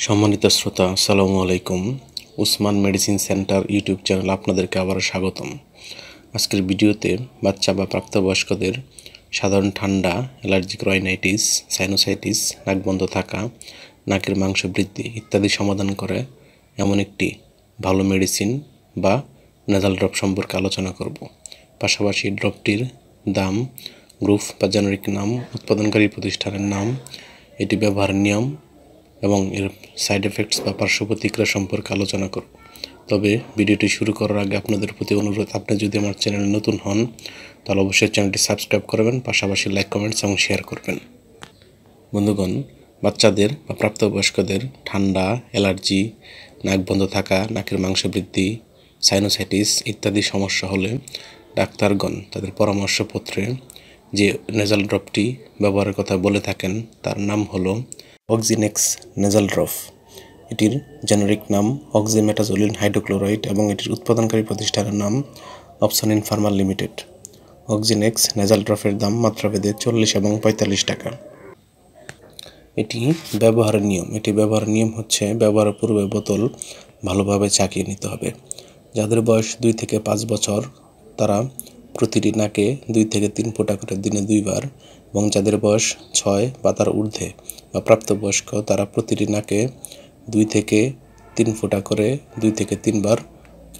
সম্মানিত শ্রোতা, আসসালামু আলাইকুম। Usman medicine centre YouTube channel আপনাদেরকে আবারও স্বাগতম। আজকের ভিডিওতে বাচ্চা বা প্রাপ্তবয়স্কদের সাধারণ ঠান্ডা, অ্যালার্জিক রাইনাইটিস, সাইনোসাইটিস, নাক বন্ধ থাকা, নাকের মাংস বৃদ্ধি ইত্যাদি সমাধান করে এমন একটি ভালো মেডিসিন বা নেজাল ড্রপ সম্পর্কে আলোচনা করব। পাশাপাশি ড্রপটির দাম, গ্রুপ বা জেনারিক নাম, উৎপাদনকারী প্রতিষ্ঠানের নাম, এটি ব্যবহারের নিয়ম এবং এর সাইড এফেক্টস বা পার্শ্ব প্রতিক্রিয়া সম্পর্কে আলোচনা করব। তবে ভিডিওটি শুরু করার আগে আপনাদের প্রতি অনুরোধ, আপনি যদি আমার চ্যানেলে নতুন হন তাহলে অবশ্যই চ্যানেলটি সাবস্ক্রাইব করবেন, পাশাপাশি লাইক, কমেন্টস এবং শেয়ার করবেন। বন্ধুগণ, বাচ্চাদের বা প্রাপ্তবয়স্কদের ঠান্ডা, অ্যালার্জি, নাক বন্ধ থাকা, নাকের মাংস বৃদ্ধি, সাইনোসাইটিস ইত্যাদি সমস্যা হলে ডাক্তারগণ তাদের পরামর্শপত্রে যে নেজাল ড্রপটি ব্যবহারের কথা বলে থাকেন তার নাম হলো অক্সিনেক্স নেজাল ড্রপ। এটির জেনারিক নাম অক্সিমেটাজোলিন হাইড্রোক্লোরাইড এবং এটির উৎপাদনকারী প্রতিষ্ঠানের নাম অপসনিন ফার্মা লিমিটেড। অক্সিনেক্স নেজাল ড্রপের দাম মাত্রাভেদে 40 এবং 45 টাকা। এটি ব্যবহারের নিয়ম হচ্ছে ব্যবহারের পূর্বে বোতল ভালোভাবে চাকিয়ে নিতে হবে। যাদের বয়স 2 থেকে 5 বছর তারা প্রতিটি নাকে 2 থেকে 3 ফোঁটা করে দিনে 2 বার, এবং যাদের বয়স 6 বা তার ঊর্ধ্বে বা প্রাপ্তবয়স্ক তারা প্রতিটি নাকে 2 থেকে 3 ফোঁটা করে 2 থেকে 3 বার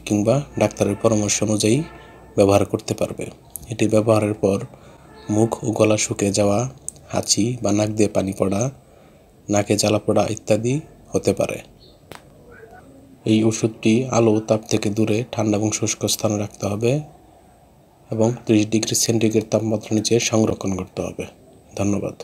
কিংবা ডাক্তারের পরামর্শ অনুযায়ী ব্যবহার করতে পারবে। এটি ব্যবহারের পর মুখ ও গলা শুকিয়ে যাওয়া, হাঁচি বা নাক দিয়ে পানি পড়া, নাকে জ্বালা পোড়া ইত্যাদি হতে পারে। এই ওষুধটি আলো ও তাপ থেকে দূরে ঠান্ডা এবং শুষ্ক স্থানে রাখতে হবে এবং 30 ডিগ্রি সেন্টিগ্রেড তাপমাত্রার নিচে সংরক্ষণ করতে হবে। ধন্যবাদ।